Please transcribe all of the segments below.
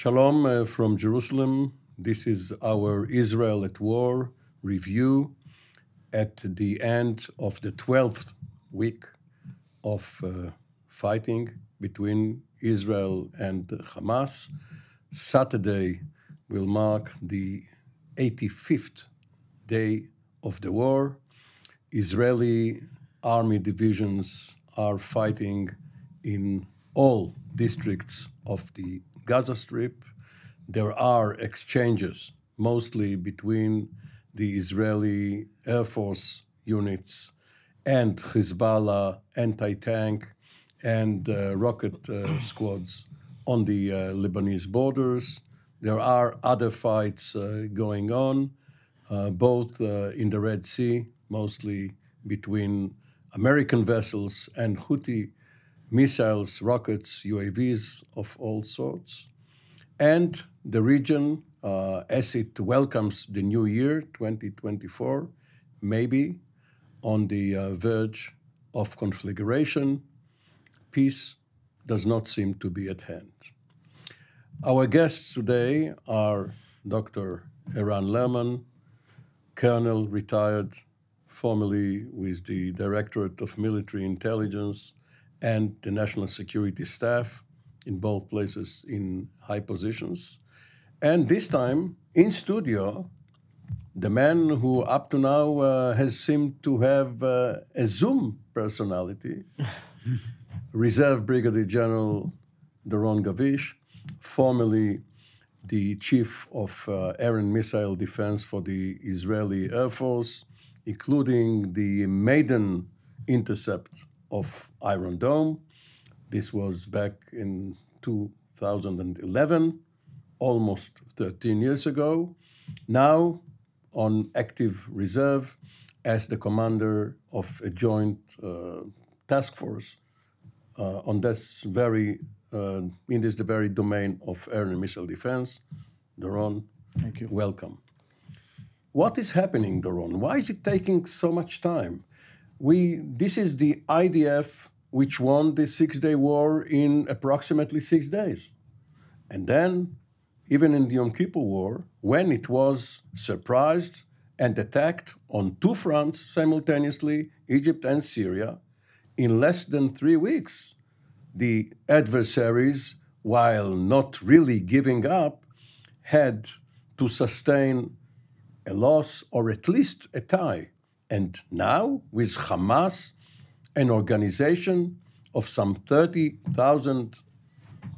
Shalom from Jerusalem. This is our Israel at War review at the end of the 12th week of fighting between Israel and Hamas. Saturday will mark the 85th day of the war. Israeli army divisions are fighting in all districts of the Gaza Strip. There are exchanges, mostly between the Israeli Air Force units and Hezbollah anti-tank and rocket squads on the Lebanese borders. There are other fights going on, both in the Red Sea, mostly between American vessels and Houthi missiles, rockets, UAVs of all sorts. And the region, as it welcomes the new year, 2024, maybe on the verge of conflagration. Peace does not seem to be at hand. Our guests today are Dr. Eran Lerman, Colonel retired, formerly with the Directorate of Military Intelligence and the National Security Staff, in both places in high positions. And this time, in studio, the man who up to now has seemed to have a Zoom personality, Reserve Brigadier General Doron Gavish, formerly the Chief of Air and Missile Defense for the Israeli Air Force, including the maiden intercept of Iron Dome. This was back in 2011, almost 13 years ago. Now on active reserve as the commander of a joint task force on this very, in this the very domain of air and missile defense. Doron, thank you. Welcome. What is happening, Doron? Why is it taking so much time? This is the IDF which won the Six-Day War in approximately 6 days. And then, even in the Yom Kippur War, when it was surprised and attacked on two fronts simultaneously, Egypt and Syria, in less than 3 weeks, the adversaries, while not really giving up, had to sustain a loss or at least a tie. And now, with Hamas, an organization of some 30,000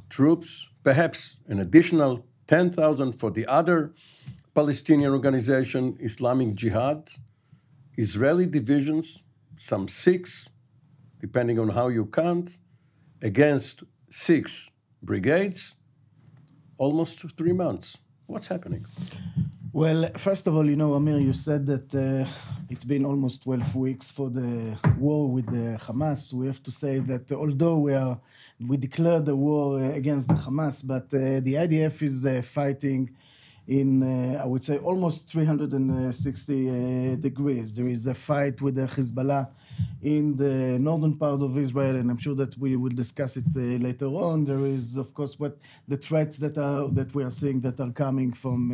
troops, perhaps an additional 10,000 for the other Palestinian organization, Islamic Jihad, Israeli divisions, some 6, depending on how you count, against 6 brigades, almost 3 months. What's happening? Well, first of all, you know, Amir, you said that it's been almost 12 weeks for the war with the Hamas. We have to say that although we declared the war against the Hamas, but the IDF is fighting in, I would say, almost 360 degrees. There is a fight with the Hezbollah in the northern part of Israel, and I'm sure that we will discuss it later on. There is, of course, what the threats that we are seeing that are coming from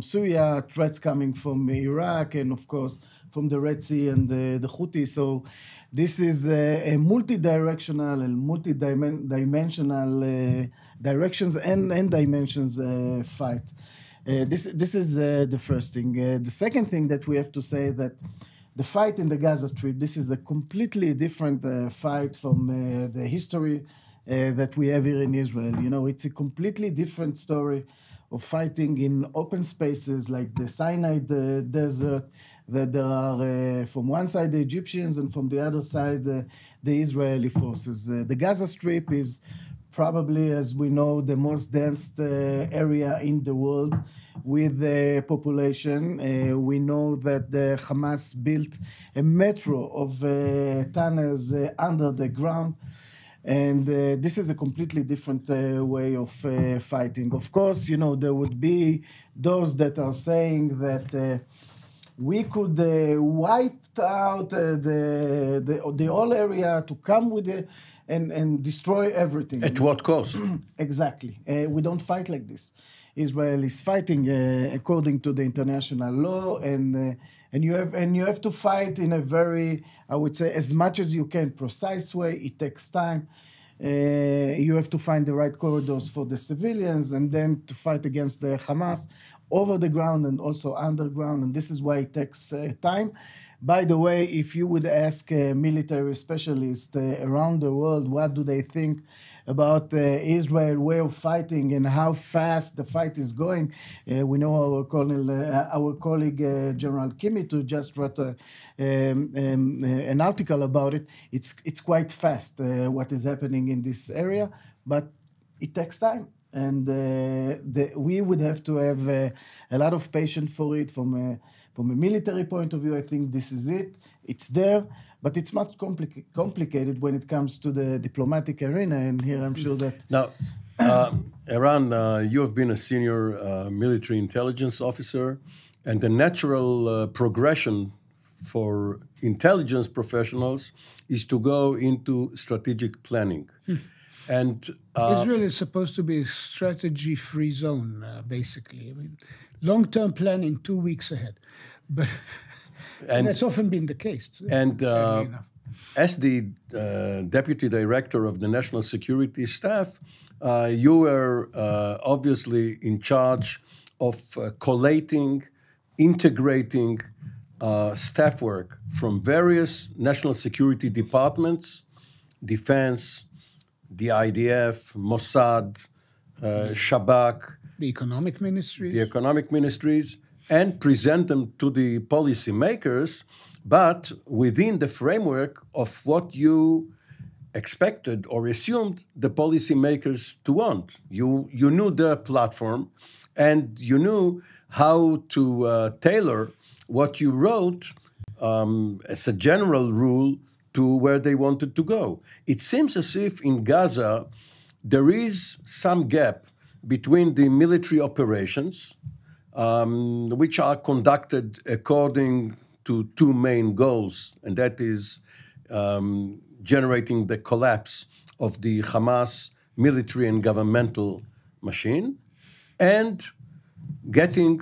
Syria, threats coming from Iraq, and of course from the Red Sea and the Houthi. So this is a multi-directional and multi-dimensional directions and dimensions fight. This is the first thing. The second thing that we have to say that the fight in the Gaza Strip, this is a completely different fight from the history that we have here in Israel. You know, it's a completely different story of fighting in open spaces like the Sinai desert, that there are from one side the Egyptians and from the other side the Israeli forces. The Gaza Strip is probably, as we know, the most dense area in the world with the population. We know that the Hamas built a metro of tunnels under the ground. And this is a completely different way of fighting. Of course, you know, there would be those that are saying that we could wipe out the whole area to come with it and destroy everything. At what cost? Exactly. We don't fight like this. Israel is fighting according to the international law, and you have to fight in a very, I would say, as much as you can, precise way. It takes time. You have to find the right corridors for the civilians, and then to fight against the Hamas over the ground and also underground, and this is why it takes time. By the way, if you would ask military specialists around the world what do they think about Israel way of fighting and how fast the fight is going, we know our colleague General Kimitu just wrote an article about it. It's quite fast what is happening in this area, but it takes time. And we would have to have a lot of patience for it from a military point of view. I think this is it. It's there, but it's much complicated when it comes to the diplomatic arena. And here I'm sure that... Now, Eran, you have been a senior military intelligence officer, and the natural progression for intelligence professionals is to go into strategic planning. And Israel is supposed to be a strategy-free zone, basically. I mean, long-term planning 2 weeks ahead, but and that's often been the case. And as the deputy director of the National Security Staff, you were obviously in charge of collating, integrating staff work from various national security departments, defense, the IDF, Mossad, Shabak, the economic ministries, and present them to the policymakers, but within the framework of what you expected or assumed the policymakers to want. You knew their platform, and you knew how to tailor what you wrote as a general rule to where they wanted to go. It seems as if in Gaza there is some gap between the military operations, which are conducted according to two main goals, and that is generating the collapse of the Hamas military and governmental machine, and gaining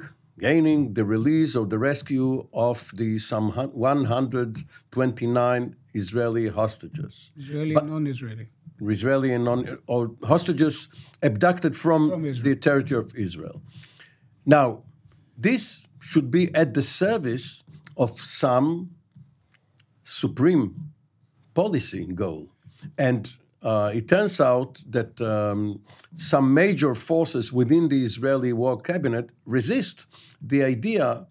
the release or the rescue of the some 129 Israeli hostages. Israeli and non-Israeli. Israeli and or hostages abducted from the territory of Israel. Now, this should be at the service of some supreme policy goal. And it turns out that some major forces within the Israeli war cabinet resist the idea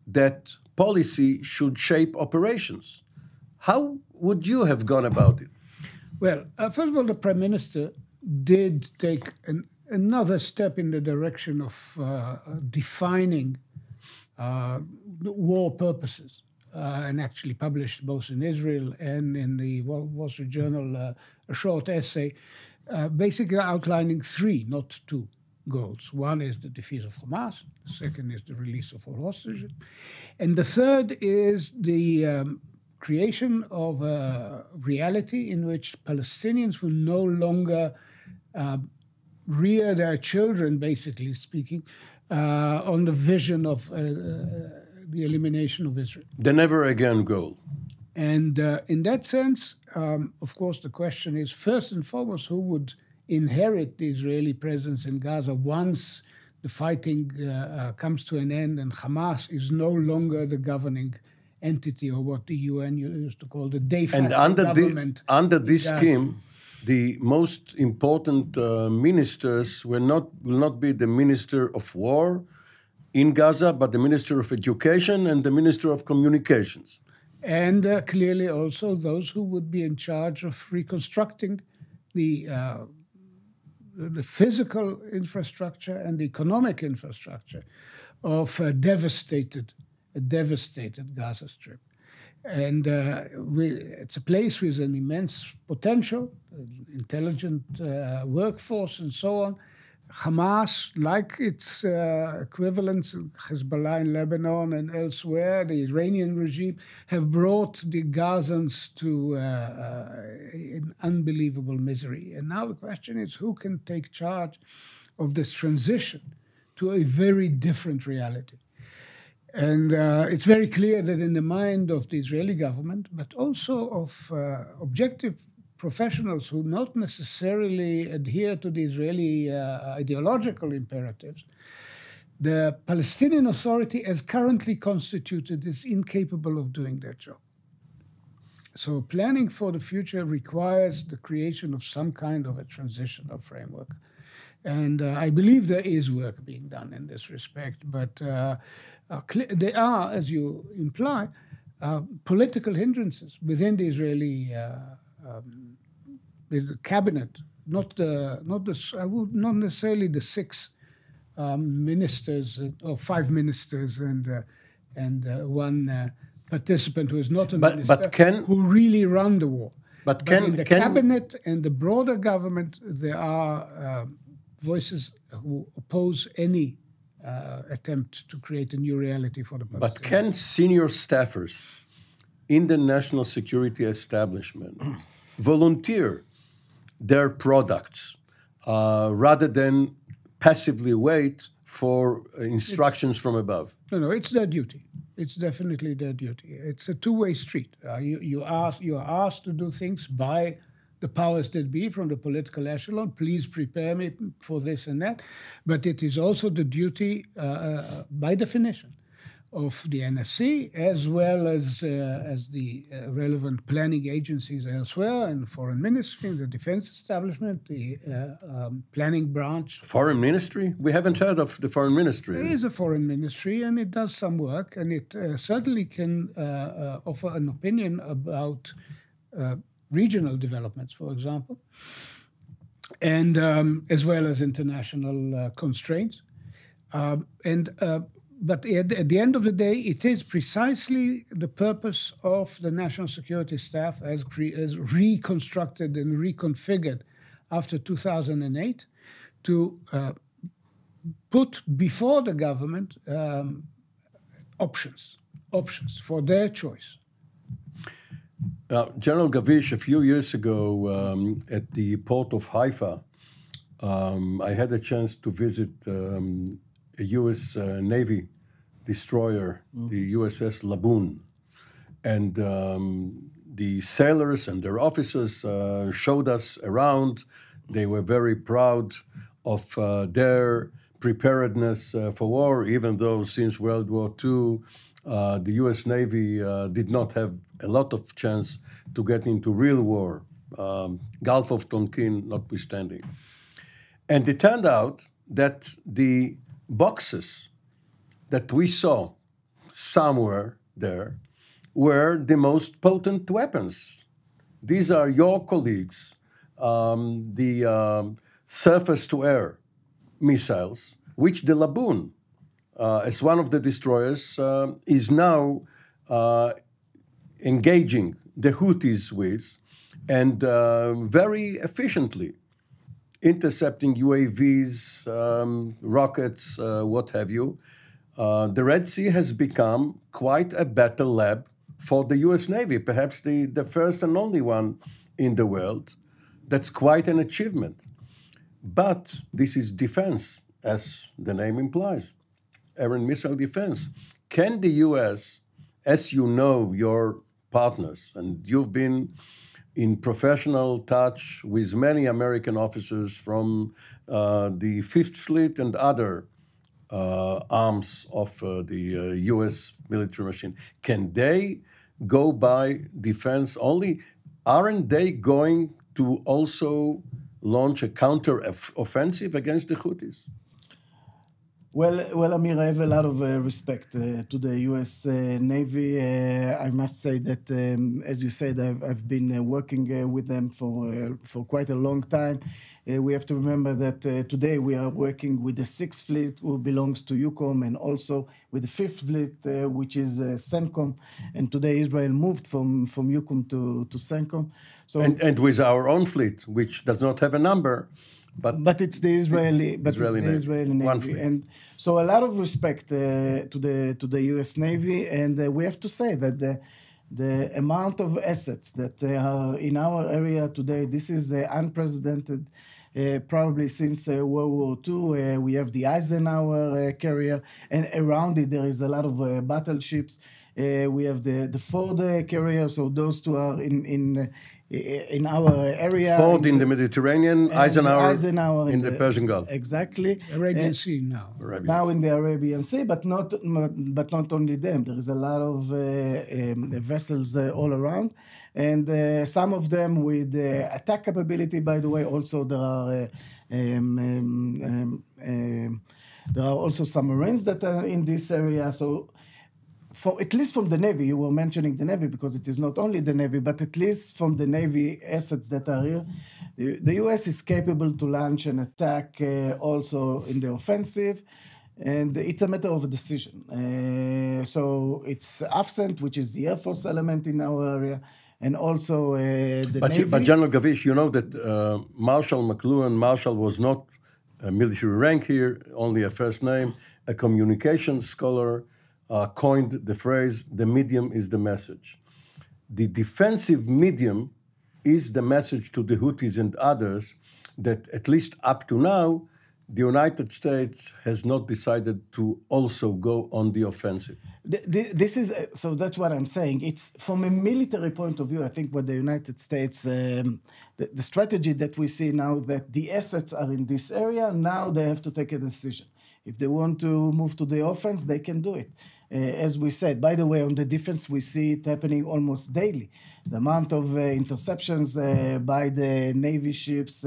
that policy should shape operations. How would you have gone about it? Well, first of all, the Prime Minister did take another step in the direction of defining war purposes, and actually published both in Israel and in the Wall Street Journal a short essay, basically outlining 3, not 2, goals. One is the defeat of Hamas, the second is the release of all hostages, and the third is the creation of a reality in which Palestinians will no longer rear their children, basically speaking, on the vision of the elimination of Israel. The never again goal. And in that sense, of course, the question is, first and foremost, who would inherit the Israeli presence in Gaza once the fighting comes to an end and Hamas is no longer the governing entity, or what the UN used to call the de facto government. And under this scheme, the most important ministers will not be the Minister of War in Gaza, but the Minister of Education and the Minister of Communications. And clearly also those who would be in charge of reconstructing the physical infrastructure and the economic infrastructure of a devastated Gaza Strip. And it's a place with an immense potential, intelligent workforce and so on, Hamas, like its equivalents, Hezbollah in Lebanon and elsewhere, the Iranian regime, have brought the Gazans to an unbelievable misery. And now the question is, who can take charge of this transition to a very different reality? And it's very clear that in the mind of the Israeli government, but also of objective professionals who not necessarily adhere to the Israeli ideological imperatives, the Palestinian Authority, as currently constituted, is incapable of doing their job. So planning for the future requires the creation of some kind of a transitional framework. And I believe there is work being done in this respect, but there are, as you imply, political hindrances within the Israeli with the cabinet, not necessarily the 6 ministers or 5 ministers and one participant who is not a minister, who really run the war. But in the cabinet and the broader government, there are voices who oppose any attempt to create a new reality for the Palestinians. But can senior staffers in the national security establishment volunteer their products rather than passively wait for instructions from above? No, it's their duty. It's definitely their duty. It's a two-way street. You are asked to do things by the powers that be from the political echelon. Please prepare me for this and that. But it is also the duty, by definition, of the NSC, as well as the relevant planning agencies elsewhere, and foreign ministry, the defense establishment, the planning branch. Foreign ministry? We haven't heard of the foreign ministry. There is a foreign ministry, and it does some work, and it certainly can offer an opinion about regional developments, for example, and as well as international constraints. But at the end of the day, it is precisely the purpose of the National Security Staff as reconstructed and reconfigured after 2008 to put before the government options for their choice. General Gavish, a few years ago at the port of Haifa, I had a chance to visit a U.S. Navy destroyer, the USS Laboon. And the sailors and their officers showed us around. They were very proud of their preparedness for war, even though since World War II, the U.S. Navy did not have a lot of chance to get into real war, Gulf of Tonkin notwithstanding. And it turned out that the boxes that we saw somewhere there were the most potent weapons. These are your colleagues, the surface-to-air missiles, which the Laboon, as one of the destroyers, is now engaging the Houthis with, and very efficiently intercepting UAVs, rockets, what have you. The Red Sea has become quite a battle lab for the U.S. Navy, perhaps the first and only one in the world. That's quite an achievement. But this is defense, as the name implies, air and missile defense. Can the U.S., as you know your partners, and you've been in professional touch with many American officers from the Fifth Fleet and other arms of the U.S. military machine, can they go by defense only? Aren't they going to also launch a counter-offensive against the Houthis? Well, Amir, I have a lot of respect to the U.S. Navy. I must say that, as you said, I've been working with them for quite a long time. We have to remember that today we are working with the Sixth Fleet, who belongs to EUCOM, and also with the Fifth Fleet, which is CENTCOM. And today Israel moved from EUCOM to CENTCOM. So and with our own fleet, which does not have a number, But it's the Israeli Navy, and so a lot of respect to the U.S. Navy, and we have to say that the amount of assets that are in our area today, this is unprecedented. Probably since World War II, we have the Eisenhower carrier, and around it there is a lot of battleships. We have the Ford carrier, so those two are in our area. Ford in the Mediterranean, Eisenhower in the Persian Gulf. Exactly. Arabian Sea now. Now in the Arabian Sea, but not only them. There is a lot of vessels all around, and some of them with attack capability. By the way, also there are also submarines that are in this area. So, at least from the Navy, you were mentioning the Navy because it is not only the Navy, but at least from the Navy assets that are here, the U.S. is capable to launch an attack also in the offensive, and it's a matter of a decision. So it's AFCENT, which is the Air Force element in our area, and also the Navy. But General Gavish, you know that Marshall Marshall was not a military rank here, only a first name, a communications scholar, coined the phrase, the medium is the message. The defensive medium is the message to the Houthis and others that, at least up to now, the United States has not decided to also go on the offensive. This is so that's what I'm saying. It's from a military point of view. I think what the United States, the strategy that we see now, that the assets are in this area, now they have to take a decision. If they want to move to the offense, they can do it. As we said, by the way, on the defense, we see it happening almost daily. The amount of interceptions by the Navy ships,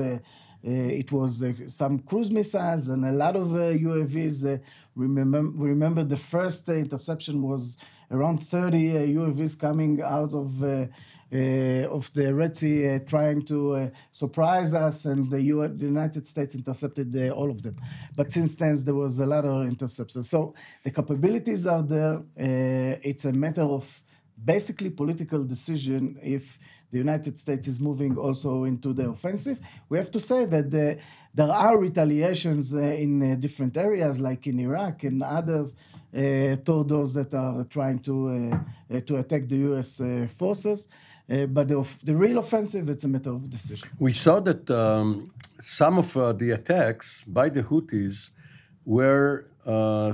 it was some cruise missiles and a lot of UAVs. Remember the first interception was around 30 UAVs coming out of the Red Sea trying to surprise us, and the United States intercepted all of them. But since then, there was a lot of interceptions. So the capabilities are there. It's a matter of basically political decision if the United States is moving also into the offensive. We have to say that there are retaliations in different areas, like in Iraq and others, toward those that are trying to attack the U.S. forces. But the real offensive, it's a matter of decision. We saw that some of the attacks by the Houthis were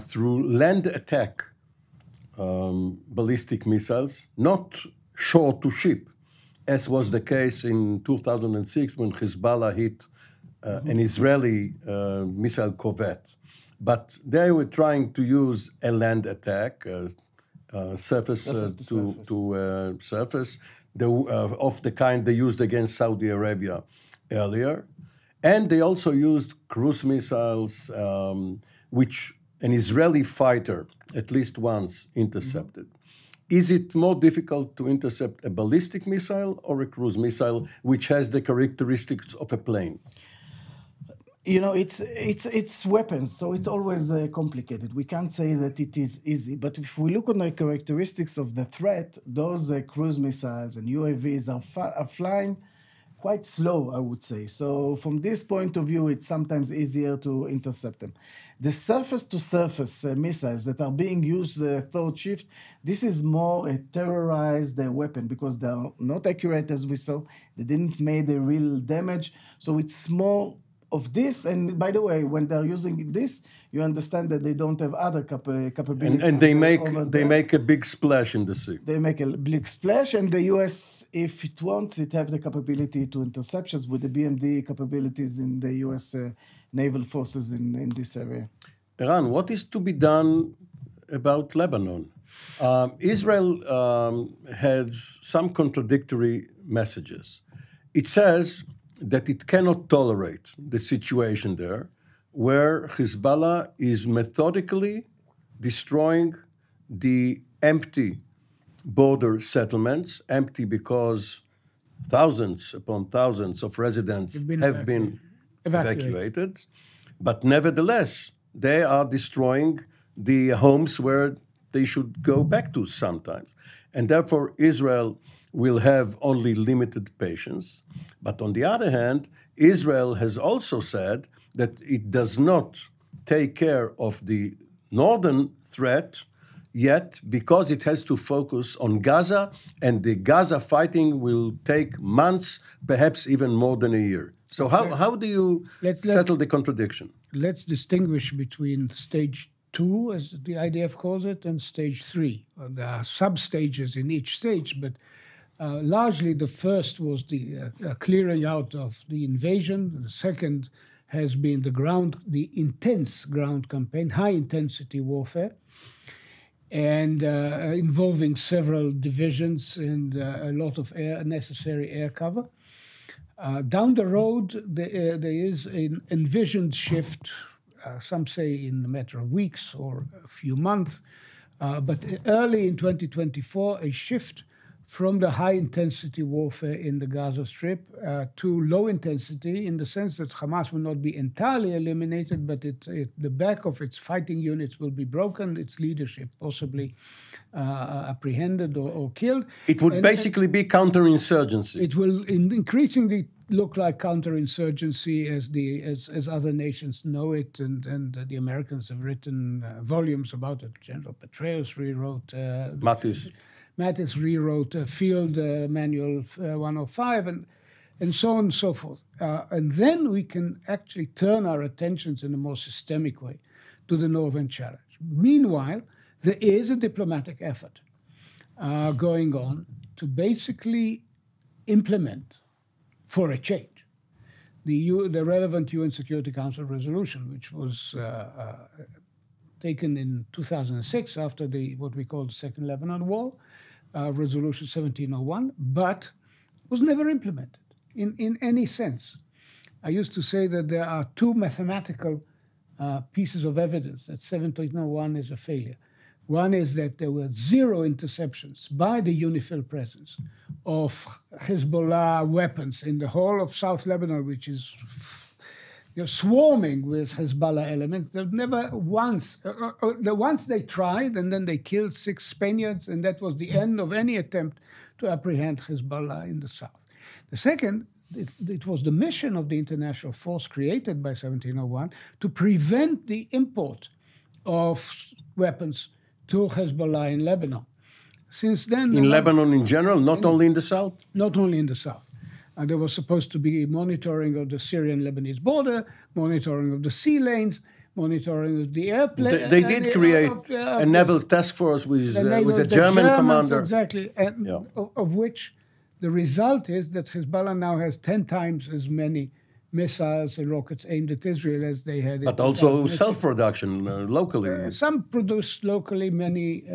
through land attack ballistic missiles, not shore to ship, as was the case in 2006 when Hezbollah hit an Israeli missile corvette. But they were trying to use a land attack, surface to surface, of the kind they used against Saudi Arabia earlier. And they also used cruise missiles, which an Israeli fighter at least once intercepted. Is it more difficult to intercept a ballistic missile or a cruise missile, which has the characteristics of a plane? You know, it's weapons, so it's always complicated. We can't say that it is easy. But if we look on the characteristics of the threat, those cruise missiles and UAVs are flying quite slow, I would say. So from this point of view, it's sometimes easier to intercept them. The surface-to-surface missiles that are being used third shift, this is more a terrorized weapon because they are not accurate, as we saw. They didn't make the real damage. So it's more of this, and by the way, when they're using this, you understand that they don't have other capabilities. And they make a big splash in the sea. They make a big splash, and the U.S., if it wants, it have the capability to interceptions with the BMD capabilities in the U.S. naval forces in this area. Eran, what is to be done about Lebanon? Israel has some contradictory messages. It says that it cannot tolerate the situation there where Hezbollah is methodically destroying the empty border settlements, empty because thousands upon thousands of residents have been evacuated. But nevertheless, they are destroying the homes where they should go back to sometimes. And therefore, Israel will have only limited patience. But on the other hand, Israel has also said that it does not take care of the northern threat yet because it has to focus on Gaza, and the Gaza fighting will take months, perhaps even more than a year. So how do you settle the contradiction? Let's distinguish between stage 2, as the IDF calls it, and stage 3. There are sub-stages in each stage, but largely the first was the clearing out of the invasion. The second has been the intense ground campaign, high-intensity warfare, and involving several divisions and a lot of necessary air cover. Down the road, there is an envisioned shift, some say in a matter of weeks or a few months, but early in 2024, a shift from the high-intensity warfare in the Gaza Strip to low-intensity, in the sense that Hamas will not be entirely eliminated, but the back of its fighting units will be broken, its leadership possibly apprehended or killed. It would basically be counterinsurgency. It will increasingly look like counterinsurgency as other nations know it, and the Americans have written volumes about it. General Petraeus rewrote Mattis rewrote Field Manual 105, and so on and so forth. And then we can actually turn our attentions in a more systemic way to the Northern Challenge. Meanwhile, there is a diplomatic effort going on to basically implement, for a change, the relevant UN Security Council resolution, which was taken in 2006 after what we call the Second Lebanon War, Resolution 1701, but was never implemented in any sense. I used to say that there are two mathematical pieces of evidence that 1701 is a failure. One is that there were 0 interceptions by the UNIFIL presence of Hezbollah weapons in the whole of South Lebanon, which is swarming with Hezbollah elements. They've never once, once they tried, and then they killed 6 Spaniards, and that was the end of any attempt to apprehend Hezbollah in the south. The second, it was the mission of the international force created by 1701 to prevent the import of weapons to Hezbollah in Lebanon. Since then... In Lebanon in general, not only in the south? Not only in the south. And there was supposed to be monitoring of the Syrian-Lebanese border, monitoring of the sea lanes, monitoring of the airplane. They did create a naval task force with a German commander. Exactly, and of which the result is that Hezbollah now has 10 times as many missiles and rockets aimed at Israel as they had. But also self-production locally. Some produced locally, many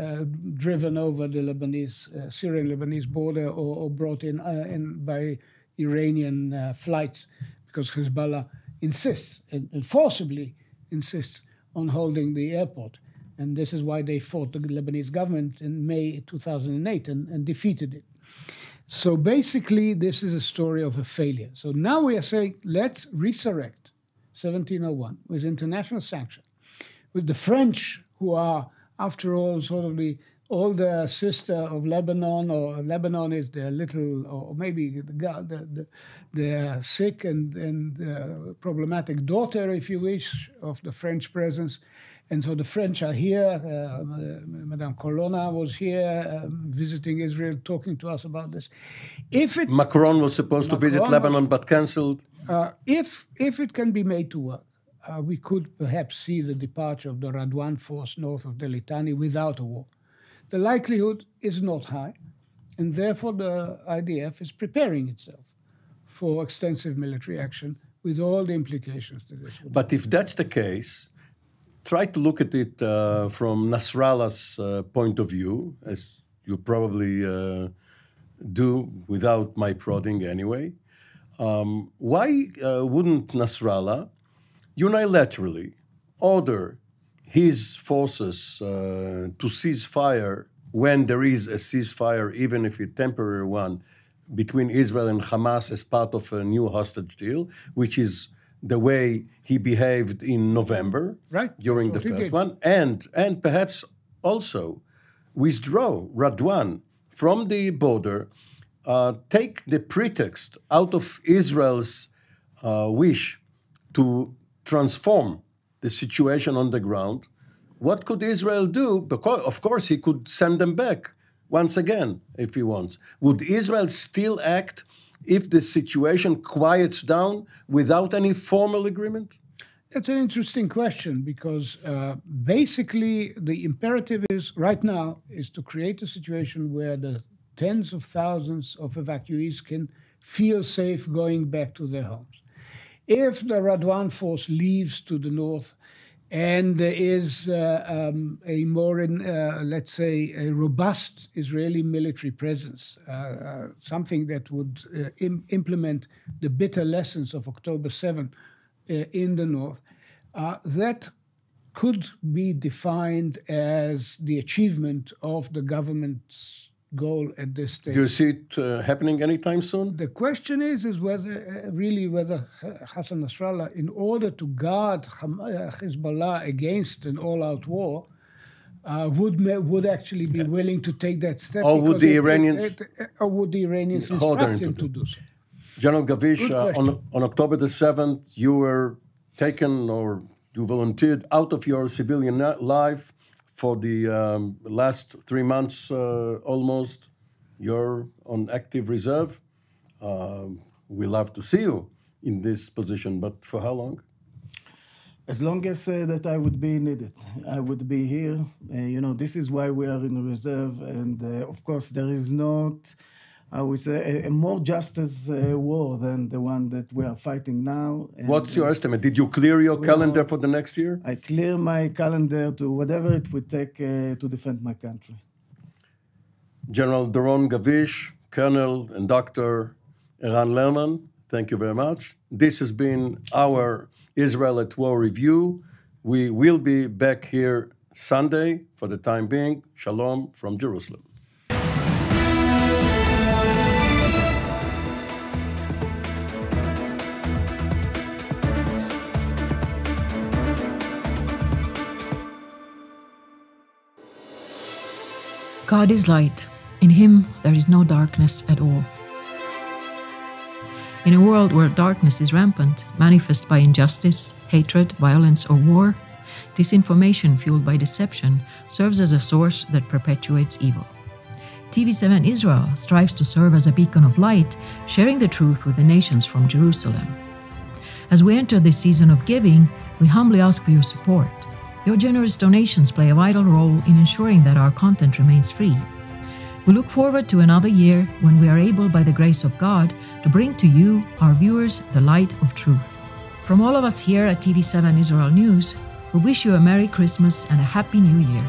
driven over the Syrian-Lebanese border or brought in by Iranian flights, because Hezbollah insists, and forcibly insists, on holding the airport. And this is why they fought the Lebanese government in May 2008 and defeated it. So basically, this is a story of a failure. So now we are saying, let's resurrect 1701 with international sanction, with the French, who are, after all, sort of the older sister of Lebanon, or Lebanon is their little, or maybe the sick and problematic daughter, if you wish, of the French presence. And so the French are here. Madame Colonna was here visiting Israel, talking to us about this. Macron was supposed to visit Lebanon, but cancelled. If it can be made to work, we could perhaps see the departure of the Radwan force north of the Litani without a war. The likelihood is not high, and therefore the IDF is preparing itself for extensive military action with all the implications that this would have. But if that's the case, try to look at it from Nasrallah's point of view, as you probably do without my prodding anyway. Why wouldn't Nasrallah unilaterally order his forces to cease fire when there is a ceasefire, even if it's a temporary one, between Israel and Hamas as part of a new hostage deal, which is the way he behaved in November, during the first one, and perhaps also withdraw Radwan from the border take the pretext out of Israel's wish to transform the situation on the ground, what could Israel do? Because, of course, he could send them back once again if he wants. Would Israel still act if the situation quiets down without any formal agreement? That's an interesting question because basically the imperative is right now is to create a situation where the tens of thousands of evacuees can feel safe going back to their homes. If the Radwan force leaves to the north and there is a more, let's say, a robust Israeli military presence, something that would implement the bitter lessons of October 7 in the north, that could be defined as the achievement of the government's goal at this stage. Do you see it happening anytime soon? The question is whether Hassan Nasrallah, in order to guard Hezbollah against an all-out war, would actually be willing to take that step. Or would the Iranians instruct him to do so? General Gavish, on October the 7th, you were taken or you volunteered out of your civilian life for the last 3 months almost. You're on active reserve. We love to see you in this position, but for how long? As long as that I would be needed, I would be here. This is why we are in reserve. And of course, there is not, I would say, a more justice war than the one that we are fighting now. And what's your estimate? Did you clear your calendar for the next year? I clear my calendar to whatever it would take to defend my country. General Doron Gavish, Colonel and Dr. Eran Lerman, thank you very much. This has been our Israel at War review. We will be back here Sunday. For the time being, Shalom from Jerusalem. God is light. In him there is no darkness at all. In a world where darkness is rampant, manifest by injustice, hatred, violence, or war, disinformation fueled by deception serves as a source that perpetuates evil. TV7 Israel strives to serve as a beacon of light, sharing the truth with the nations from Jerusalem. As we enter this season of giving, we humbly ask for your support. Your generous donations play a vital role in ensuring that our content remains free. We look forward to another year when we are able, by the grace of God, to bring to you, our viewers, the light of truth. From all of us here at TV7 Israel News, we wish you a Merry Christmas and a Happy New Year.